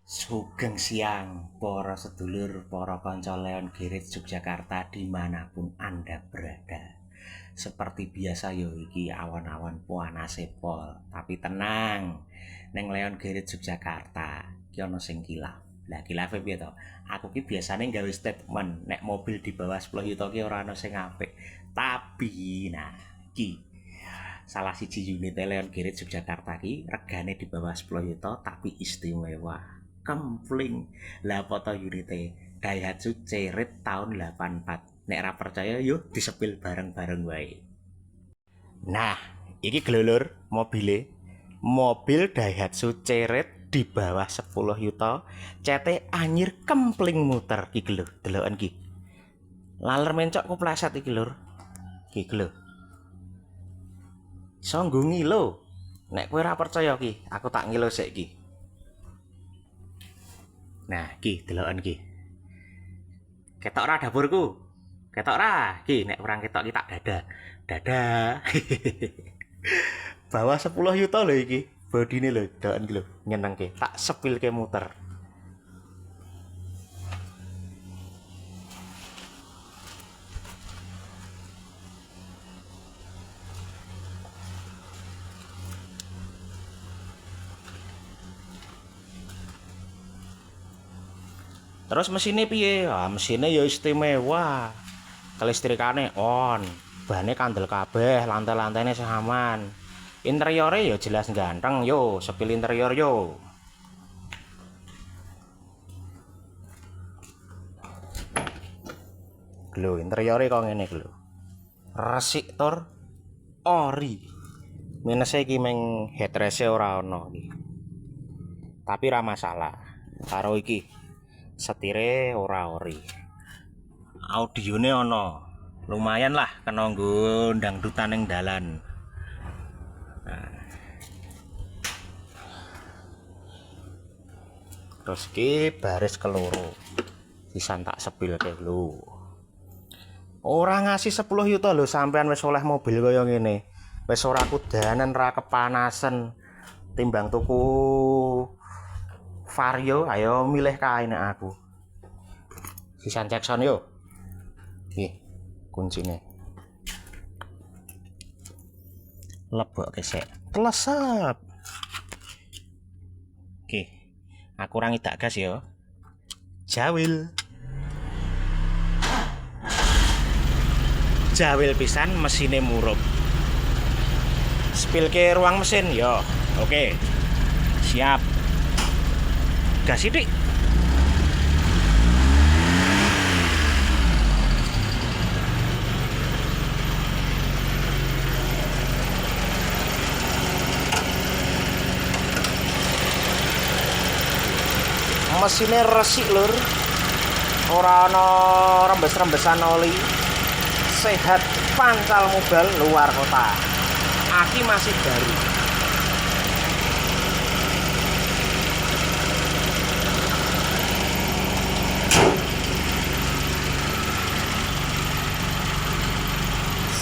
Sugeng siang, para sedulur, para kanca Leon Garage Yogyakarta dimanapun Anda berada. Seperti biasa yo iki awan-awan panase pol, tapi tenang. Neng Leon Garage Yogyakarta, ki ana sing kilaf. Lah kilafe piye to? Aku ki biasane gawe statement nek mobil di bawah 10 juta ki ora ana sing apik. Tapi nah, ki salah siji unit Leon Garage Yogyakarta ki regane di bawah 10 juta tapi istimewa. Kempling. Lah foto unite Daihatsu Cerit tahun 84. Nek ra percaya yuk disepil bareng-bareng wae. Nah, iki glulur mobile. Mobil Daihatsu Cerit di bawah 10 juta, cete anyir kempling muter iki lho, deloken iki. Laler mencok kupleset iki lur. Iki lho. Iso nggo ngilo. Nek kowe ora percaya ki, aku tak ngilo sik iki. Nah, ki deloken ki. Ketok ora dapurku? Ketok ora? Ki nek kurang ketok ki tak dada. Dada. Bawah 10 juta lho iki. Bodine lho, deloken ki lho, nyenengke. Tak sepilke muter. Terus mesinnya piye? Ah, mesinnya ya istimewa. Kelistrikane on. Bane kandel kabeh, lantai-lantainya sehaman. Interiornya ya jelas ganteng yo, sepil interior yo. Lho, interiornya kok ngene lho. Resik tur ori. Minusnya iki meng headrest ora ono iki. Tapi ra masalah. Karo iki setire ora ori. Audione ono. Lumayan lah kena nggo dangdutan ning dalan. Terus ki baris keloro. Sisan tak sepilke lho. Ora ngasih 10 juta lho sampean wis oleh mobil kaya ngene. Wis ora kudanan, ra kepanasen. Timbang tuku Vario, ayo milih kae nek aku. Sisan Jackson yo. Nih, kuncine. Lebokke sik. Telesep. Oke. Aku ora ngidak gas yo. Jawil. Jawil pisan mesine murup. Spilke ruang mesin yo. Oke. Siap. Gas sithik. Mesinnya resik lur, ora ana rembes-rembesan oli, sehat, pancal mobile luar kota. Aki masih baru.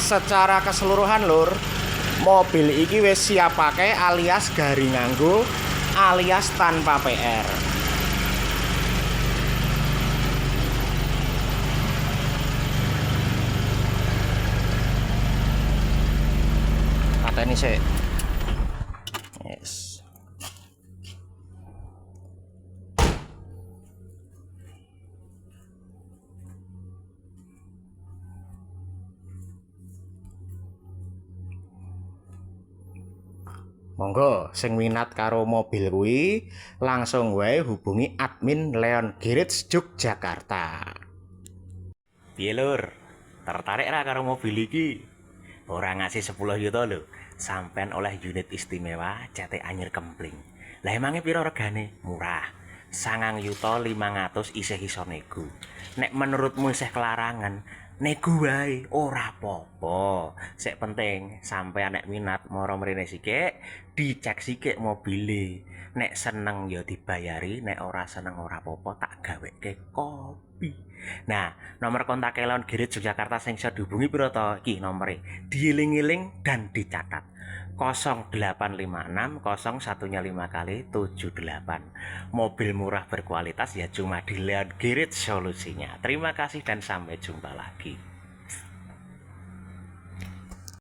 Secara keseluruhan lur, mobil iki wis siap pakai alias garing nganggo alias tanpa PR. Ini sih, yes. Monggo sing minat karo mobil kuwi langsung wae hubungi admin Leon Garage Yogyakarta. Piye lur? Tertarik ra karo mobil iki? Ora ngasih 10 juta lho, sampean oleh unit istimewa CT anyir kempling. Lah emangnya piro regane? Murah. 9.500.000 isih iso nego. Nek menurutmu isih kelarangan, nego wae ora apa-apa. Sik penting sampean nek minat moro mrene sithik, dicek sithik mobile. Nek seneng ya dibayari, nek ora seneng ora apa-apa tak gaweke kopi. Nah, nomor kontak Leon Garage Yogyakarta sing bisa dihubungi piro to? Iki nomere. Dieling-eling dan dicatat. 0856 01-nya 5 kali 78. Mobil murah berkualitas ya cuma di Leon Garage solusinya. Terima kasih dan sampai jumpa lagi.